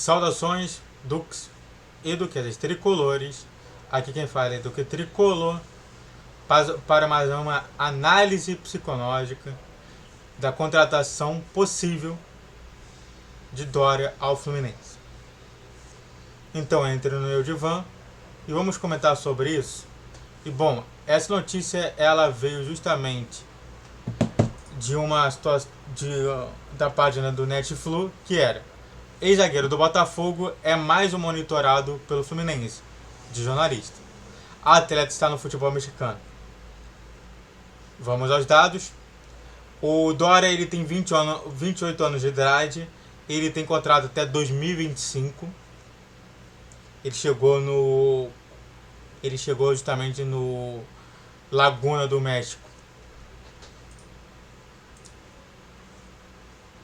Saudações, Dux e Duquesas tricolores. Aqui quem fala é Duque Tricolor para mais uma análise psicológica da contratação possível de Dória ao Fluminense. Então entre no meu divã e vamos comentar sobre isso. E bom, essa notícia ela veio justamente de uma situação da página do Netflu, que era: ex-zagueiro do Botafogo é mais um monitorado pelo Fluminense, de jornalista. A atleta está no futebol mexicano. Vamos aos dados. O Dória ele tem 28 anos de idade. Ele tem contrato até 2025. Ele chegou justamente no Laguna do México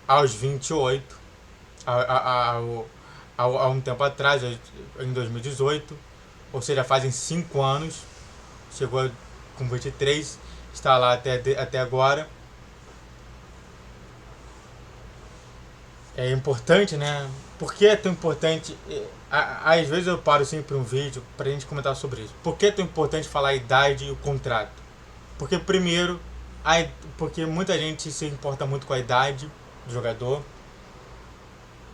aos 28, há um tempo atrás, em 2018, ou seja, fazem 5 anos. Chegou com 23, está lá até agora. É importante, né? Por que é tão importante? Às vezes eu paro sempre um vídeo para a gente comentar sobre isso. Por que é tão importante falar a idade e o contrato? Porque primeiro, porque muita gente se importa muito com a idade do jogador.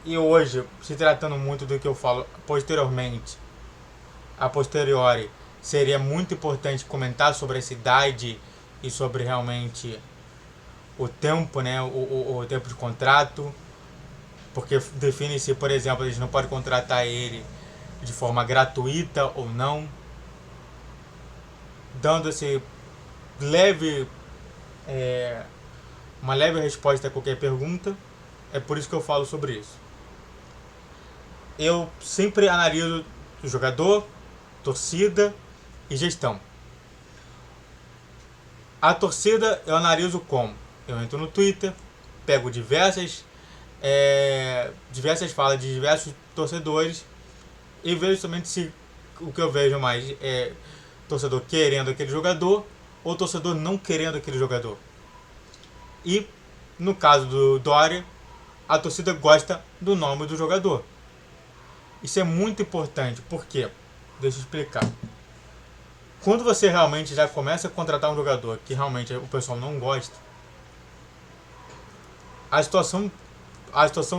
E hoje, se tratando muito do que eu falo posteriormente, a posteriori, seria muito importante comentar sobre essa idade e sobre realmente o tempo, né? O tempo de contrato. Porque define-se, por exemplo, a gente não pode contratar ele de forma gratuita ou não, dando esse uma leve resposta a qualquer pergunta. É por isso que eu falo sobre isso. Eu sempre analiso o jogador, torcida e gestão. A torcida eu analiso como? Eu entro no Twitter, pego diversas falas de diversos torcedores e vejo somente se o que eu vejo mais é torcedor querendo aquele jogador ou torcedor não querendo aquele jogador. E no caso do Dória, a torcida gosta do nome do jogador. Isso é muito importante, porque, deixa eu explicar, quando você realmente já começa a contratar um jogador que realmente o pessoal não gosta, a situação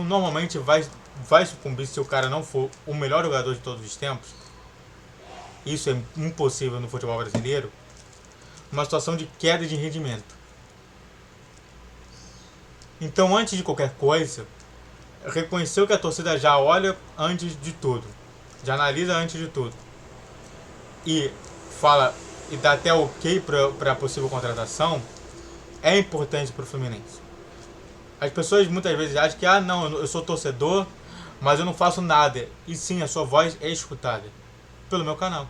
normalmente vai sucumbir se o cara não for o melhor jogador de todos os tempos. Isso é impossível no futebol brasileiro. Uma situação de queda de rendimento. Então, antes de qualquer coisa, reconheceu que a torcida já olha antes de tudo, já analisa antes de tudo e fala e dá até ok para a possível contratação, é importante para o Fluminense. As pessoas muitas vezes acham que não, eu sou torcedor, mas eu não faço nada. E sim, a sua voz é escutada pelo meu canal.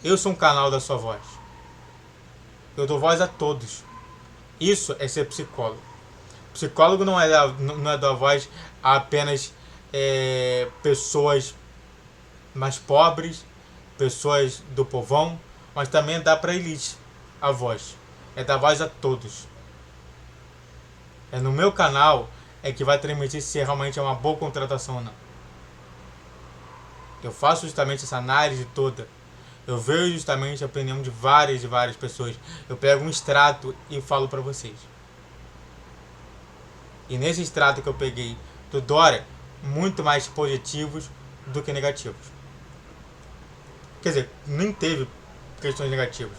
Eu sou um canal da sua voz. Eu dou voz a todos. Isso é ser psicólogo. Psicólogo não é dar voz a apenas pessoas mais pobres, pessoas do povão, mas também dá para a elite a voz. É dar voz a todos. É no meu canal que vai transmitir se realmente é uma boa contratação ou não. Eu faço justamente essa análise toda. Eu vejo justamente a opinião de várias pessoas. Eu pego um extrato e falo para vocês. E nesse extrato que eu peguei do Dória, muito mais positivos do que negativos. Quer dizer, nem teve questões negativas.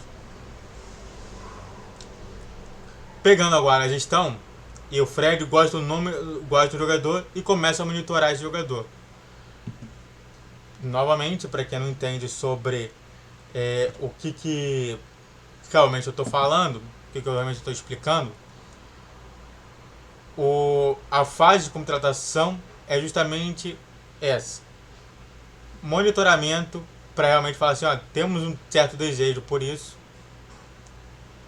Pegando agora a gestão, e o Fred gosta do jogador e começa a monitorar esse jogador. Novamente, para quem não entende sobre o que realmente eu estou falando, o que eu realmente estou explicando, a fase de contratação é justamente essa: monitoramento, para realmente falar assim, temos um certo desejo por isso.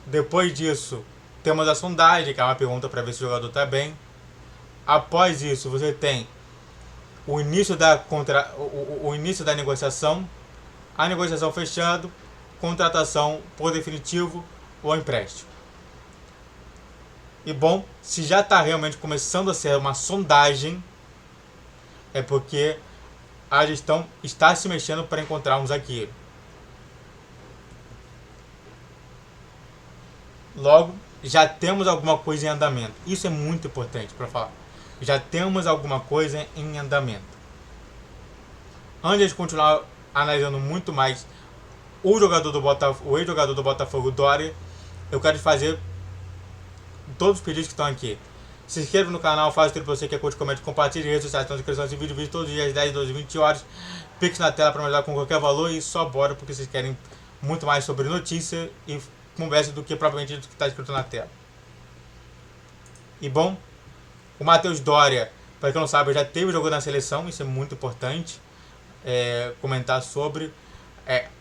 Depois disso, temos a sondagem, que é uma pergunta para ver se o jogador está bem. Após isso, você tem o início da negociação, a negociação fechando, contratação por definitivo ou empréstimo. E bom, se já está realmente começando a ser uma sondagem, é porque a gestão está se mexendo para encontrar um zagueiro. Logo, já temos alguma coisa em andamento. Isso é muito importante para falar. Já temos alguma coisa em andamento. Antes de continuar analisando muito mais o ex-jogador do Botafogo, Dória, eu quero fazer todos os pedidos que estão aqui. Se inscreva no canal, faça tudo para você que é curte, comente, compartilhe, redes sociais, estão inscrições de vídeo todos os dias, 10, 12, 20 horas. Pix na tela para me ajudar com qualquer valor e só bora porque vocês querem muito mais sobre notícia e conversa do que propriamente do que está escrito na tela. E bom, o Matheus Dória, para quem não sabe, já teve jogo na seleção, isso é muito importante comentar sobre.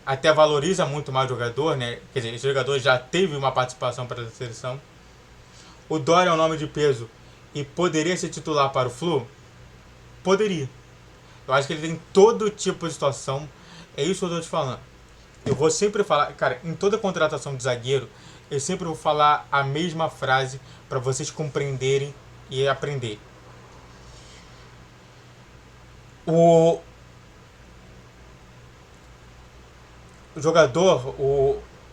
Até valoriza muito mais o jogador, né? Quer dizer, esse jogador já teve uma participação para a seleção. O Dória é um nome de peso e poderia ser titular para o Flu? Poderia. Eu acho que ele tem todo tipo de situação. É isso que eu estou te falando. Eu vou sempre falar, cara, em toda contratação de zagueiro, eu sempre vou falar a mesma frase para vocês compreenderem e aprenderem. O jogador,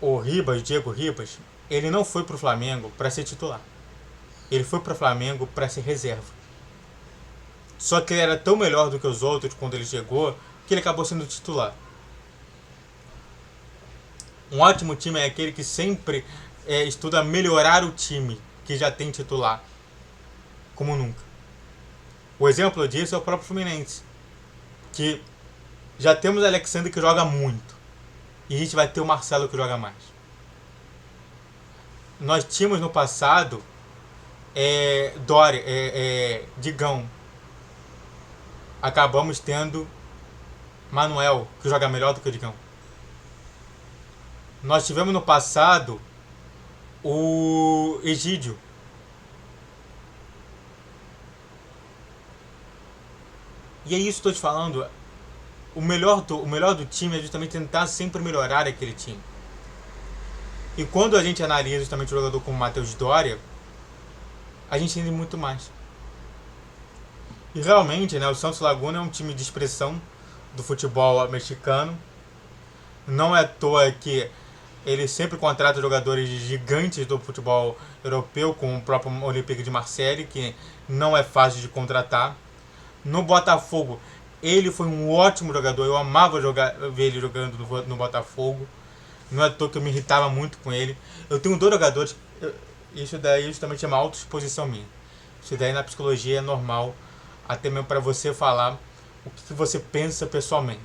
o Ribas, Diego Ribas, ele não foi pro Flamengo para ser titular. Ele foi pro Flamengo para ser reserva. Só que ele era tão melhor do que os outros quando ele chegou que ele acabou sendo titular. Um ótimo time é aquele que sempre estuda melhorar o time que já tem titular, como nunca. O exemplo disso é o próprio Fluminense, que já temos o Alexandre que joga muito e a gente vai ter o Marcelo que joga mais. Nós tínhamos no passado Dória, Digão. Acabamos tendo Manuel, que joga melhor do que o Digão. Nós tivemos no passado o Egídio. E é isso que estou te falando. O melhor do time é justamente tentar sempre melhorar aquele time. E quando a gente analisa justamente o jogador como o Matheus Dória, a gente entende muito mais. E realmente, né, o Santos Laguna é um time de expressão do futebol mexicano. Não é à toa que ele sempre contrata jogadores gigantes do futebol europeu, como o próprio Olympique de Marseille, que não é fácil de contratar. No Botafogo, ele foi um ótimo jogador. Eu amava ver ele jogando no Botafogo. Não é à toa que eu me irritava muito com ele. Eu tenho 2 jogadores. Isso daí justamente é uma autoexposição minha. Isso daí na psicologia é normal. Até mesmo para você falar o que você pensa pessoalmente.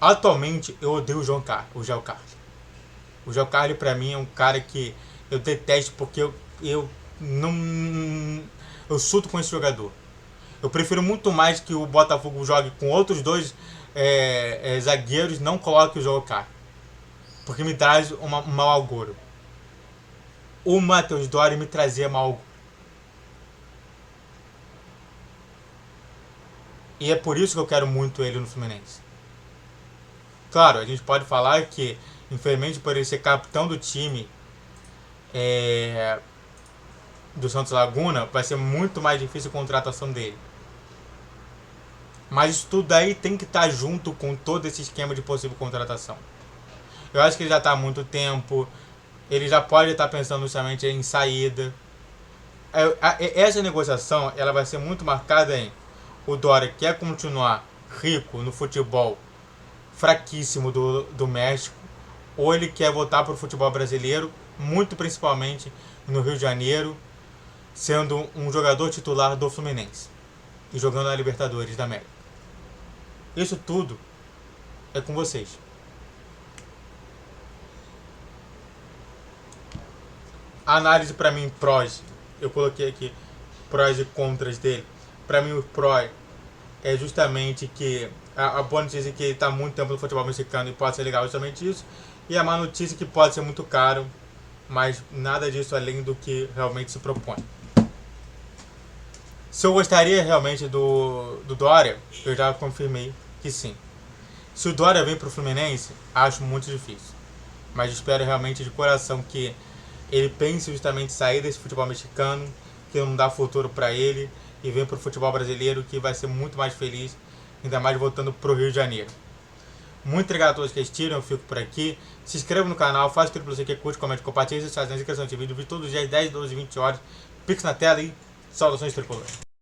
Atualmente eu odeio o João Carlos. O João Carlos para mim é um cara que eu detesto porque eu chuto com esse jogador. Eu prefiro muito mais que o Botafogo jogue com outros 2 zagueiros, não coloque o João Carlos, porque me traz um mau agouro. O Matheus Dória me trazia mau agouro. E é por isso que eu quero muito ele no Fluminense. Claro, a gente pode falar que, infelizmente, por ele ser capitão do time do Santos Laguna, vai ser muito mais difícil a contratação dele. Mas isso tudo aí tem que estar junto com todo esse esquema de possível contratação. Eu acho que ele já está há muito tempo. Ele já pode estar pensando justamente em saída. Essa negociação ela vai ser muito marcada em o Dória quer continuar rico no futebol fraquíssimo do México, ou ele quer voltar para o futebol brasileiro, muito principalmente no Rio de Janeiro, sendo um jogador titular do Fluminense e jogando na Libertadores da América. Isso tudo é com vocês. A análise para mim prós, eu coloquei aqui prós e contras dele. Para mim o pró é justamente que a boa notícia é que ele está muito tempo no futebol mexicano e pode ser legal justamente isso. E a má notícia é que pode ser muito caro, mas nada disso além do que realmente se propõe. Se eu gostaria realmente do Dória, eu já confirmei que sim. Se o Dória vem para o Fluminense, acho muito difícil. Mas espero realmente de coração que ele pense justamente em sair desse futebol mexicano, que não dá futuro para ele, e vem para o futebol brasileiro, que vai ser muito mais feliz, ainda mais voltando para o Rio de Janeiro. Muito obrigado a todos que assistiram, eu fico por aqui. Se inscreva no canal, faça aquilo para você que curte, comente, compartilhe, se faz inscrição de vídeo, todos os dias 10, 12, 20 horas. Pix na tela e saudações tricolores.